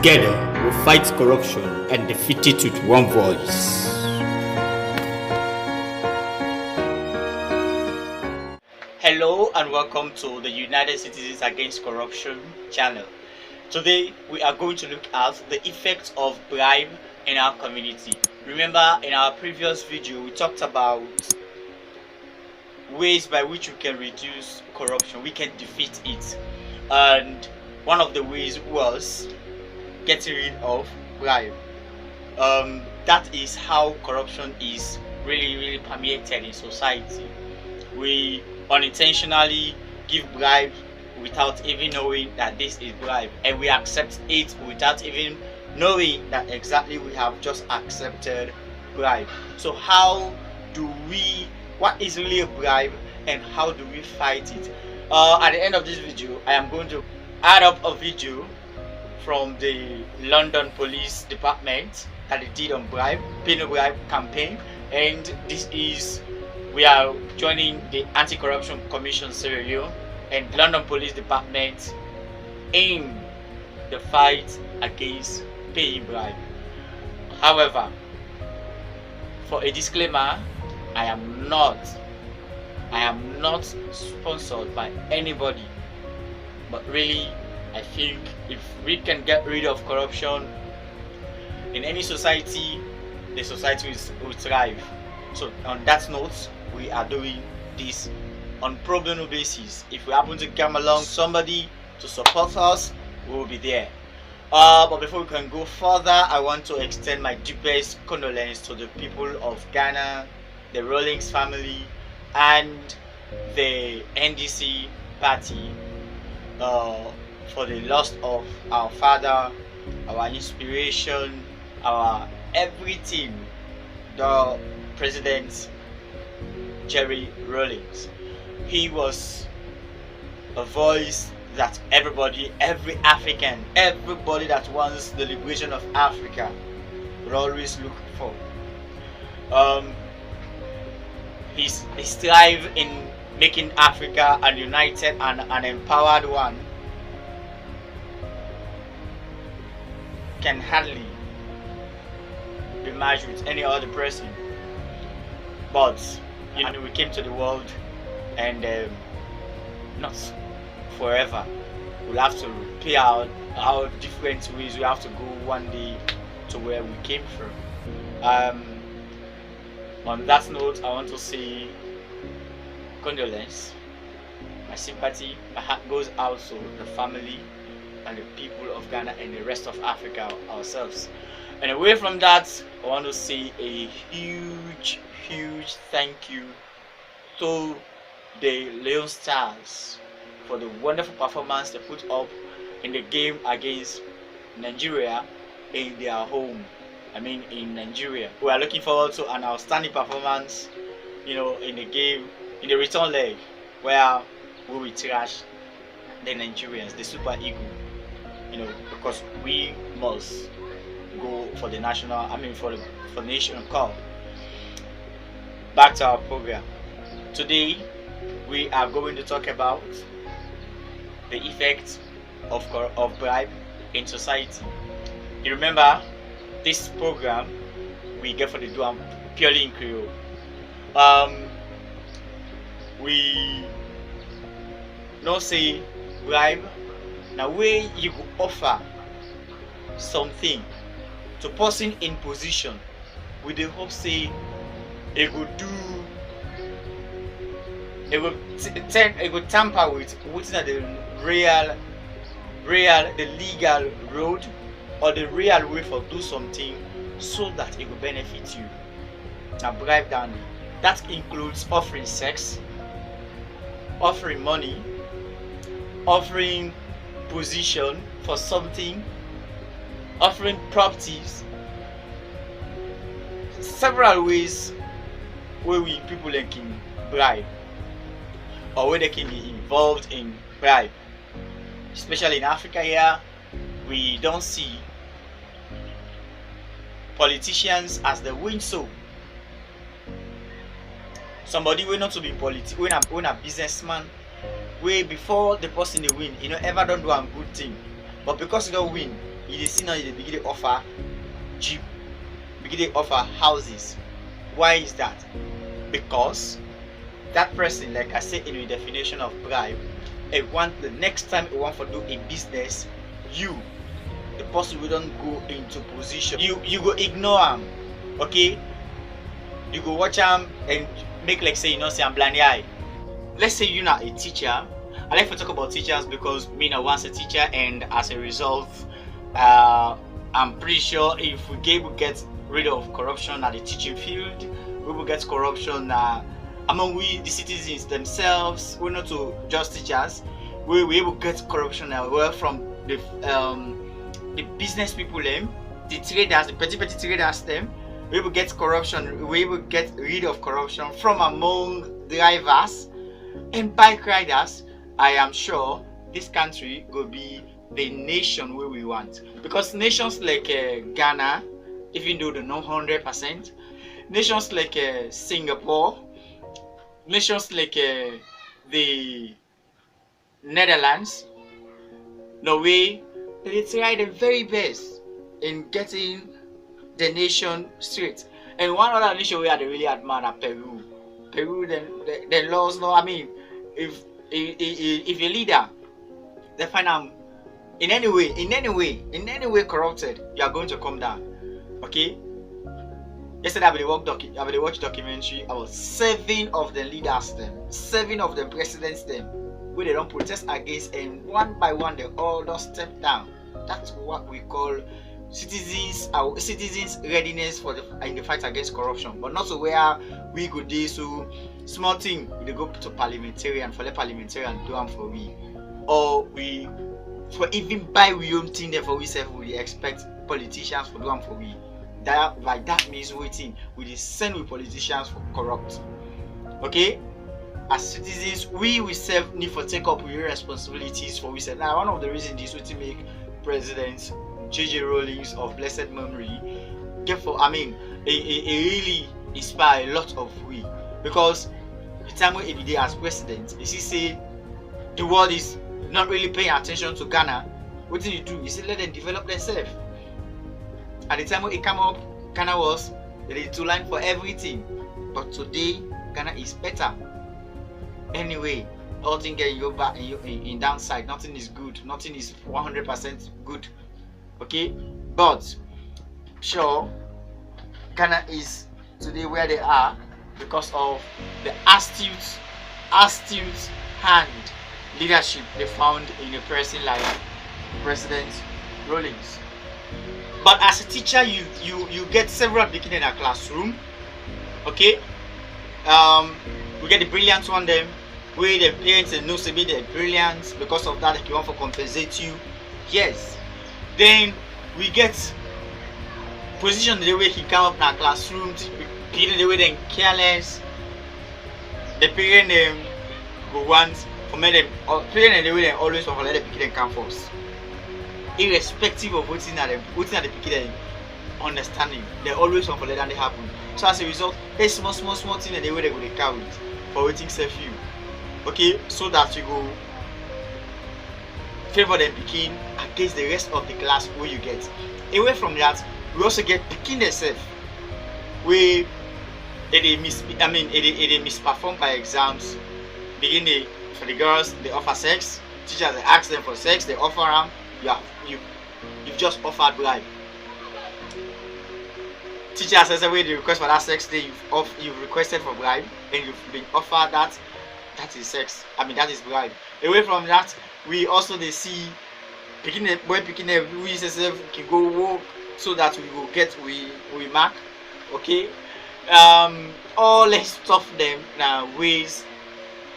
Together, we'll fight corruption and defeat it with one voice. Hello and welcome to the United Citizens Against Corruption channel. Today, we are going to look at the effects of bribe in our community. Remember, in our previous video, we talked about ways by which we can reduce corruption, we can defeat it. And one of the ways was getting rid of bribe. That is how corruption is really permeated in society. We unintentionally give bribe without even knowing that this is bribe, and we accept it without even knowing that exactly we have just accepted bribe. So what is really a bribe and how do we fight it? At the end of this video, I am going to add up a video from the London Police Department that they did on pay no bribe campaign, and we are joining the Anti-Corruption Commission Sierra Leone and London Police Department in the fight against paying bribe. However, for a disclaimer, I am not sponsored by anybody, but really I think if we can get rid of corruption in any society, the society will thrive. So on that note, we are doing this on pro bono basis. If we happen to come along somebody to support us, we will be there. But before we can go further, I want to extend my deepest condolence to the people of Ghana, the Rawlings family, and the NDC party for the loss of our father, our inspiration, our everything, the President Jerry Rawlings. He was a voice that every African, everybody that wants the liberation of Africa would always look for. He strive in making Africa a united and an empowered one. Can hardly be matched with any other person. But we came to the world, and not forever. We'll have to pay our different ways. We have to go one day to where we came from. On that note, I want to say condolence, my sympathy, my heart goes out to the family and the people of Ghana and the rest of Africa ourselves. And away from that, I want to say a huge thank you to the Leon Stars for the wonderful performance they put up in the game against Nigeria in their home. In Nigeria. We are looking forward to an outstanding performance, in the game, in the return leg, where we will trash the Nigerians, the Super Eagle, because we must go for the for Nation Cup. Back to our program. Today, we are going to talk about the effect of bribe in society. You remember, this program we get for the do purely in Creole. We no say bribe now where you go offer something to person in position with the hope say it will tamper with what's the legal road or the real way for do something so that it will benefit you. Now bribe down, that includes offering sex, offering money, offering position for something, offering properties, several ways where people can bribe or where they can be involved in bribe. Especially in Africa here, we don't see politicians as the win so. Somebody will not to be when a businessman way before the person they win, ever don't do a good thing. But because you don't win, you see now they begin to offer jeep, begin to offer houses. Why is that? Because that person, like I said in the definition of bribe, the next time you want to do a business, the person will don't go into position. You go ignore him, okay? You go watch him and make like say say I'm blind eye. Let's say you're not a teacher. I like to talk about teachers because me now once a teacher, and as a result, I'm pretty sure if we get rid of corruption at the teaching field, we will get corruption among the citizens themselves. We're not to just teachers. We will get corruption well from the business people them, the traders, the petty traders them. We will get corruption. We will get rid of corruption from among drivers and bike riders. I am sure this country will be the nation where we want, because nations like Ghana, even though they're not 100%, nations like Singapore, nations like the Netherlands, Norway, they try the very best in getting the nation straight. And one other nation we are really admire are Peru. Peru, the laws, no, I mean, if a leader, they find them in any way corrupted, you are going to come down. Okay? Yesterday I will watch documentary about 7 of the leaders them, 7 of the presidents them, where they don't protest against, and one by one they all don't step down. That's what we call citizens readiness in the fight against corruption. But not so where we go do so small thing they go to parliamentarian for the parliamentarian do them for we, or we for even buy we own thing there for we self, we expect politicians for do them for we. That by that means waiting we send with politicians for corrupt. Okay, as citizens we self need for take up your responsibilities for we self. Now one of the reasons this will make President J.J. Rawlings of blessed memory a really inspire a lot of we, because the time when he as president, you see say the world is not really paying attention to Ghana. What did you do? You see let them develop themselves. At the time when it came up, Ghana was the 2 line for everything. But today, Ghana is better. Anyway, all things get you back in downside. Nothing is good. Nothing is 100% good. Okay? But sure, Ghana is today where they are because of the astute hand leadership they found in a person like President Rawlings. But as a teacher, you get several beginning in a classroom. Okay, we get the brilliant one them, where the parents and know to be the brilliant, because of that they want to compensate you. Yes. Then we get position the way he come up in our classroom, beginning the way they careless. The parent them go want for me them, parent the way they always want to let the beginning come first. Irrespective of what's in the beginning understanding, they always want to let that happen. So as a result, a small thing and the way they go to carry it for waiting self you. Okay, so that you go favor them begin against the rest of the class where you get. Away from that, we also get picking themselves where they misperform by exams. For the girls, they offer sex. Teachers they ask them for sex, they offer them. You've just offered bribe. Teacher says away the request for that sex day, you've requested for bribe and you've been offered that is sex. That is bribe. Away from that, we also they see picking a we can go work so that we will get we mark. Okay. All let's stuff them now ways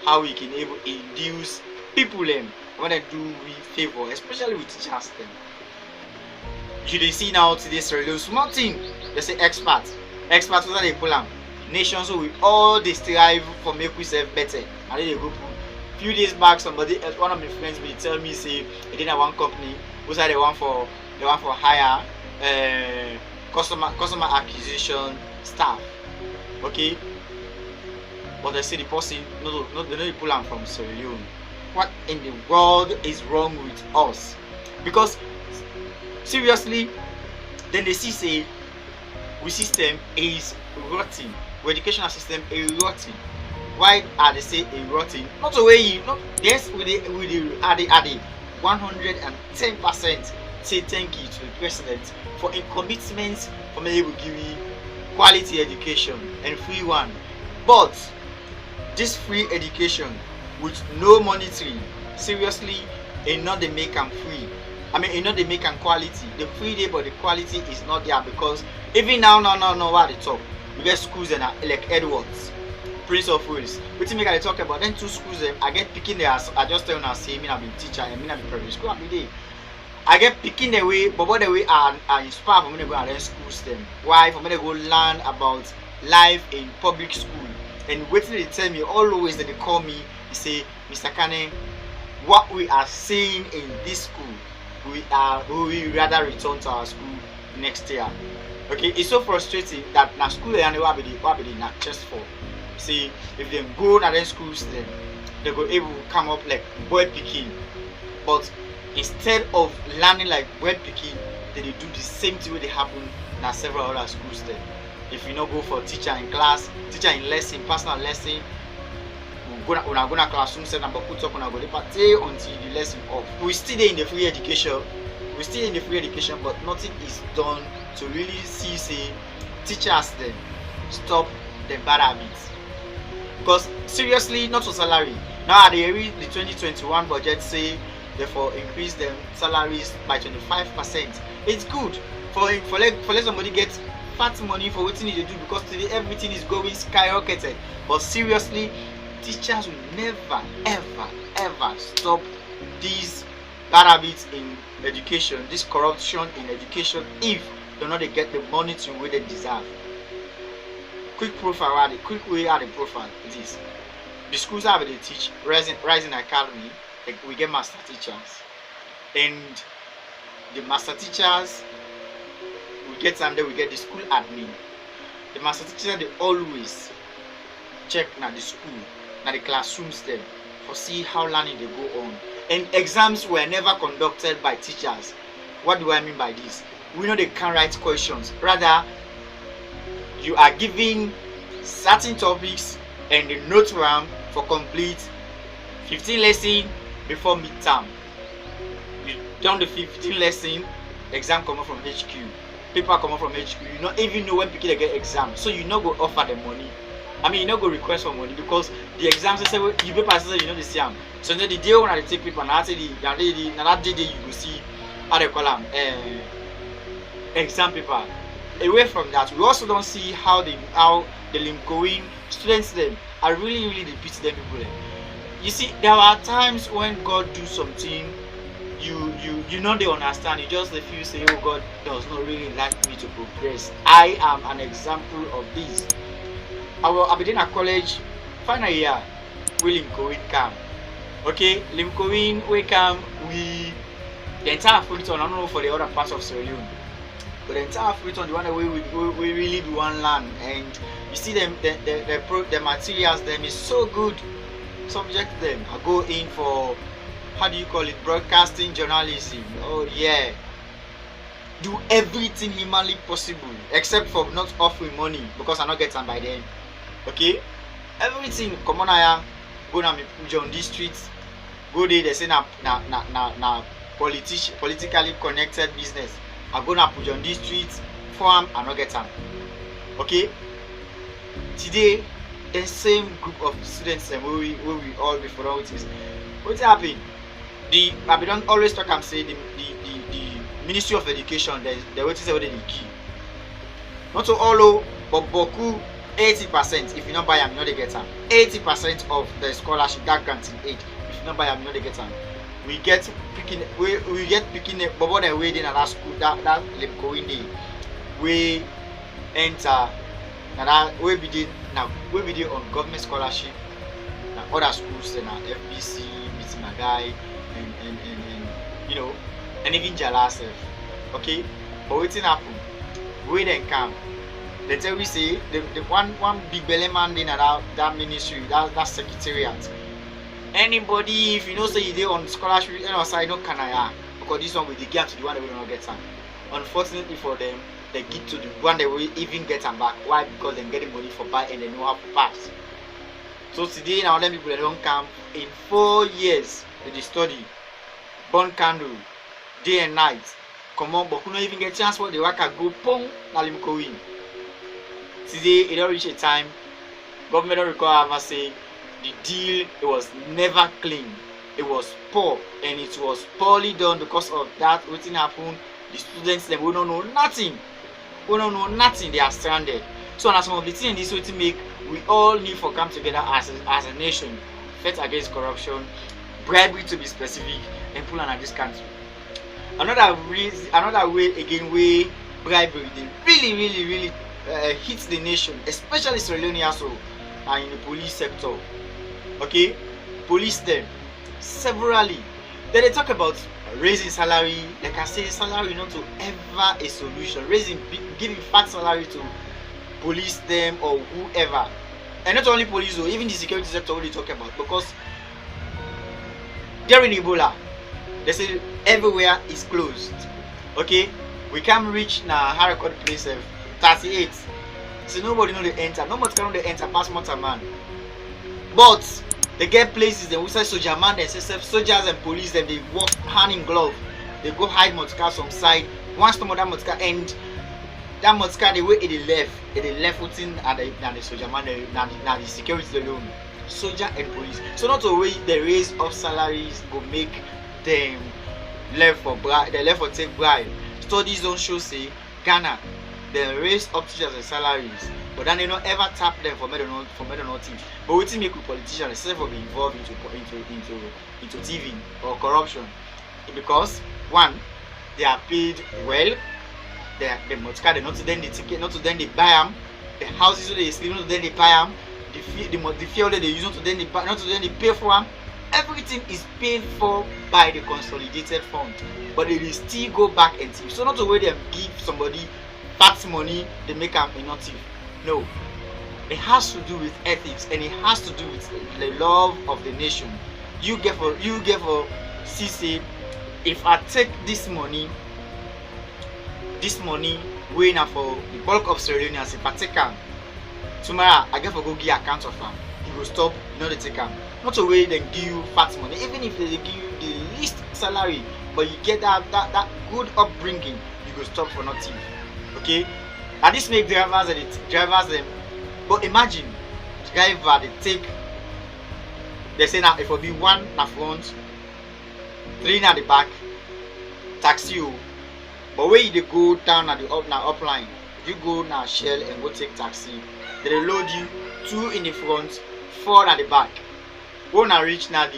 how we can able induce people them when they do we favor, especially with teachers them. You see now today's radio small thing. They say experts what they pull them. Nations who we all they strive for make we serve better. And then they go pull. Few days back, one of my friends will tell me say they didn't have one company who said they want for hire customer acquisition staff. Okay, but they say the person no they pull them from Sierra Leone. What in the world is wrong with us? Because seriously, then they see say we system is rotten, our educational system is rotten. Why are they say a rotten? Not the way you not yes with the at the 110% say thank you to the president for a commitment from able to give you quality education and free one. But this free education with no monitoring, seriously, it not they make them free. I mean, it not they make them quality. The free day, but the quality is not there because even now, what they talk, we get schools and like Edwards, Prince of Wales. What you make I talk about? Then two schools I get picking there. I just tell you say me I be teacher and me I be primary school every day. I get picking the way, but what the way are inspired for me to go and learn schools them. Why? For me to go learn about life in public school. And waiting they tell me always that they call me, they say, Mr. Kane, what we are seeing in this school, we rather return to our school next year. Okay, it's so frustrating that na school and what be the just for. See, if they go to their schools, then they go able to come up like boy picking. But instead of learning like boy picking, they do the same thing they happen in several other schools then. If you not go for teacher in class, teacher in lesson, personal lesson, we go to classroom set number put up on go party until the lesson off. We still in the free education. We still in the free education, but nothing is done to really see say teachers then stop the bad habits. Because seriously, not for salary. Now they read the 2021 budget say therefore increase them salaries by 25%. It's good for let somebody get fat money for what they do because today everything is going skyrocketed. But seriously, teachers will never ever stop these bad habits in education, this corruption in education if they not they get the money to where they deserve. Quick profile, quick way how the profile it is. The schools have they teach rising academy, like we get master teachers, and the master teachers we get them there, we get the school admin. The master teacher they always check now the school, now the classrooms there for see how learning they go on. And exams were never conducted by teachers. What do I mean by this? We know they can't write questions. Rather, you are giving certain topics and the note round for complete 15 lessons before midterm. You done the 15 lesson, exam come from HQ. Paper come from HQ, you not even know when people get exam, so you not go offer the money. I mean, you not go request for money because the exams say you paper say you know the same. So the day when I take paper, now that day you will see how they call them exam paper. Away from that, we also don't see how the Lincoln students them are really the beat them people. You see, there are times when God do something. You know they understand. You just feel say, oh, God does not really like me to progress. I am an example of this. I been in a college final year. We Lincoln come. Okay, Lincoln we come. We the entire Fulton. I don't know for the other parts of Sierra Leone, but the entire Fulton, the one that we really do one land, and you see them the materials them is so good. Subject them. I go in for, how do you call it, broadcasting journalism. Oh yeah, do everything humanly possible except for not offering money because I not get them by then. Okay, everything come on here, go na me puja on these streets, go there they say na politically connected business. I go na puja on these streets, farm I not get them. Okay, today the same group of students and we all before with this. What's happening? I don't always talk and say the Ministry of Education, the way to say what they key. Not to all, but Boku 80%. If you not buy them, you know they get them. 80% of the scholarship that granting aid. If you not buy them, you know they get them. We get picking but what they waiting at that school that going day. We enter now we be there on government scholarship. Now other schools and FBC, meeting my guy. And you know, and even Jala self. Okay? But what's happen? We then come. They tell we say the one big belly man in that ministry, that secretariat. Anybody, if you know say you on scholarship and also I know can I because this one will dey give to the one that will not get am. Unfortunately for them, they give to the one that will even get am back. Why? Because they get the money for buy and they know how to pass. So today now them people they don't come in 4 years they study, burn candle, day and night. Come on, but could not even get chance for the worker go pong na lim go in. Today it don't reach a time. Government don't require ever say the deal it was never clean. It was poor and it was poorly done because of that. What happened? The students them we don't know nothing. We don't know nothing. They are stranded. So as some of the things this way to make we all need to come together as a nation, fight against corruption, bribery to be specific, and pull on this country. Another way again where bribery they really hits the nation, especially Sierra Leone also, and in the police sector. Okay, police them severally. Then they talk about raising salary. Like I say, salary not to ever a solution. Giving fat salary to police them or whoever, and not only police though, even the security sector we talk about, because during Ebola they say everywhere is closed. Okay, we can't reach now high record place 38, so nobody know they enter, no much can they enter past motor man, but they get places they will say soldier man, they say soldiers and police them they work hand in glove, they go hide motor some side, once the mother motor end that motor the way it left within and the soldier man and the security alone, soldier and police. So not a way the raise of salaries will make them left for take bribe. Studies don't show say Ghana they raise up teachers and salaries, but then they don't ever tap them for medical teach. But we make with politicians instead of being involved into TV or corruption, because one, they are paid well. The motor they not to then the ticket, not to then they buy them. The houses they sleep, not to then they buy them. The fuel that they use, not to then they buy, not to then they pay for them. Everything is paid for by the consolidated fund, but they will still go back and thief. So not to where they give somebody fat money, they make them a not thief. No, it has to do with ethics and it has to do with the love of the nation. You get for CC. If I take this money wey na for the bulk of Sierra Leoneans, if I take am tomorrow, I get for go give account of am, you go stop, you know they take am. Not a way they give you fat money, even if they give you the least salary, but you get that good upbringing, you go stop for nothing. Okay, and this make drivers them. But imagine driver they say now if it be one na front, 3 na the back, taxi o. But when you go down at the upline, you go now Shell and go take taxi. They load you 2 in the front, 4 at the back. When I reach now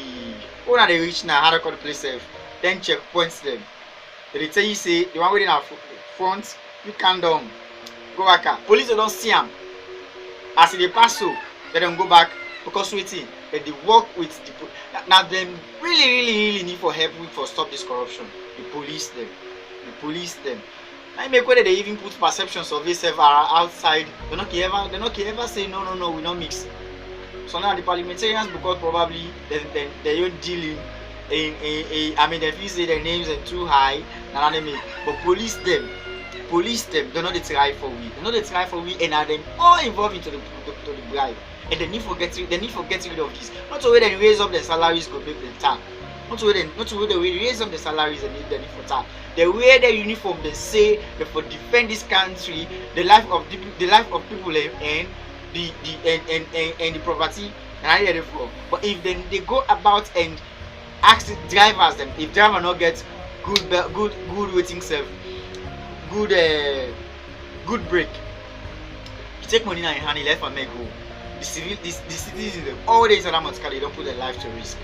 how to call the place safe, then checkpoints them. They tell you say the one waiting at front, you can down, go back. Police don't see them. As they pass so, they don't go back because waiting. They work with the now them really need for help for stop this corruption. You police them. I make whether they even put perception survey server outside. They not ever say no, we don't mix. So now the parliamentarians, because probably they don't dealing I mean they feel say their names are too high, but police them. They know they try for we, and are them all involved into the bribe. And they need to get rid of this. Not to where they raise up their salaries go make them tap. Not to where they raise up the salaries and need for tap. They wear their uniform, they say they for defend this country, the life of people and the property and I hear for. But if then they go about and ask drivers them, if driver not get good waiting self, good break, you take money in your hand, you left and make go. The citizens always on that they don't put their life to risk.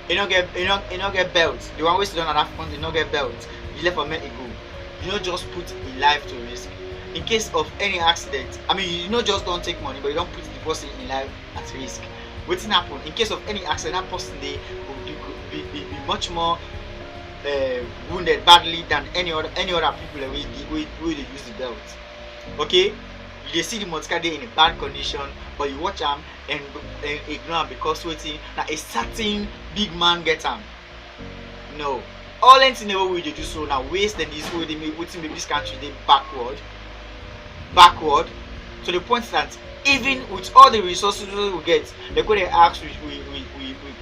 You don't get belts. The one way to done at that front, you don't get belts. You left for make it go. You don't just put a life to risk. In case of any accident, I mean you not just don't take money, but you don't put the person in life at risk. What's happen? In case of any accident, that person they will be much more wounded badly than any other people who they use the belt. Okay? You see the motor in a bad condition, but you watch them and ignore them because waiting now a certain big man get them. No, all anything ever we do so now waste and this way they make this country they backward to the point that even with all the resources we get, they go and ask we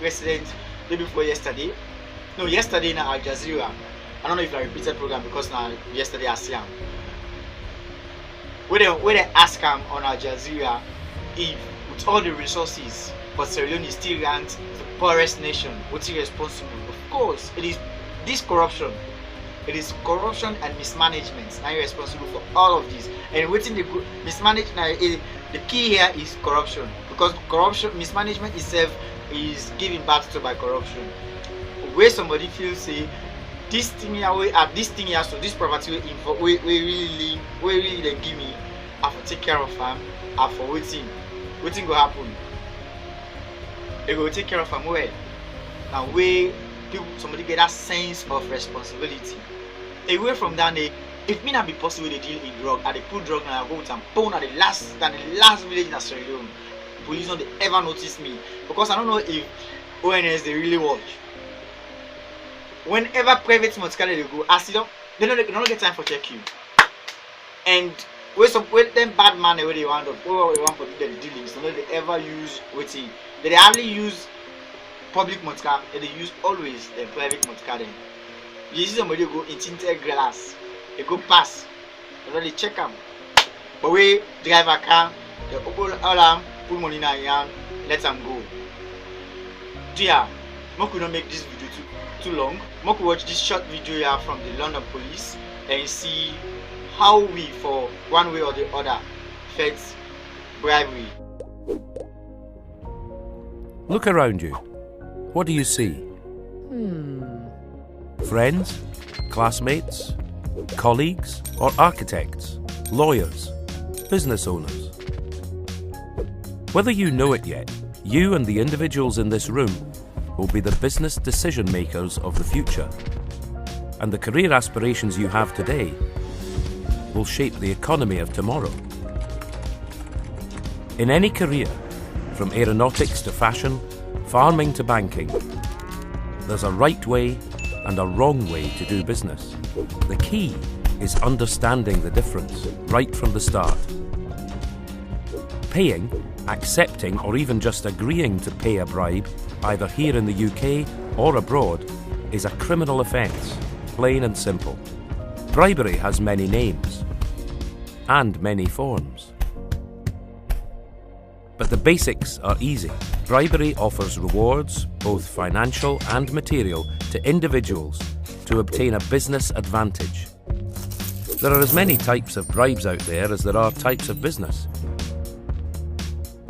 president day before yesterday. No, yesterday now Al Jazeera. I don't know if I repeated program because now yesterday I see him. Where they ask him on Al Jazeera if with all the resources, but Sierra Leone is still ranked the poorest nation, what's irresponsible? Of course, it is this corruption. It is corruption and mismanagement. Now you're responsible for all of this. And waiting the mismanagement. The key here is corruption, because corruption, mismanagement itself is giving back to by corruption. Where somebody feels say this thing here, this thing here, so this property we really they give me, I have to take care of them, I have for waiting go happen. They go take care of them well. Now where people somebody get that sense of responsibility. Away from that, if me not be possible they deal in drug, and they put drug and I go with some pound at the last village in Sierra Leone. Police don't ever notice me because I don't know if ONS they really watch. Whenever private motorcar they go, I see them, they don't get time for check you. And when them bad man where they want to for the dealings, they don't ever use waiting. They hardly use public motorcar, they use always the private motorcar then. You see somebody go in tinted glass, they go pass, they check them. But we drive a car, they open alarm, put money in your hand, let them go. Dear, I could not make this video too long. I could watch this short video here from the London police and see how we, for one way or the other, face bribery. Look around you. What do you see? Friends, classmates, colleagues, or architects, lawyers, business owners? Whether you know it yet, you and the individuals in this room will be the business decision makers of the future, and the career aspirations you have today will shape the economy of tomorrow. In any career, from aeronautics to fashion, farming to banking, there's a right way and a wrong way to do business. The key is understanding the difference right from the start. Paying, accepting, or even just agreeing to pay a bribe, either here in the UK or abroad, is a criminal offence, plain and simple. Bribery has many names and many forms. But the basics are easy. Bribery offers rewards, both financial and material, to individuals to obtain a business advantage. There are as many types of bribes out there as there are types of business.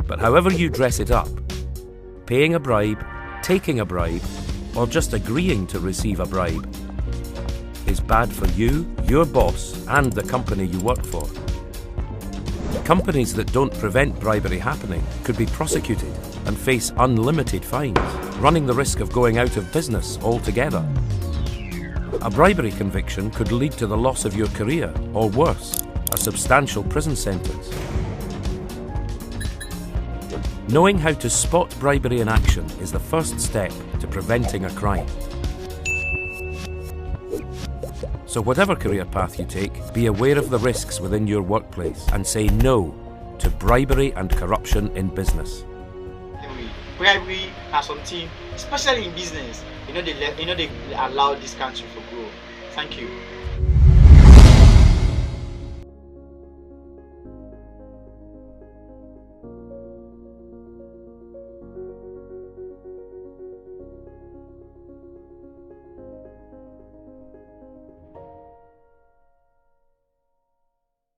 But however you dress it up, paying a bribe, taking a bribe, or just agreeing to receive a bribe is bad for you, your boss, and the company you work for. Companies that don't prevent bribery happening could be prosecuted and face unlimited fines, running the risk of going out of business altogether. A bribery conviction could lead to the loss of your career, or worse, a substantial prison sentence. Knowing how to spot bribery in action is the first step to preventing a crime. So whatever career path you take, be aware of the risks within your workplace and say no to bribery and corruption in business. Bribery has some team, especially in business, they allow this country to grow. Thank you.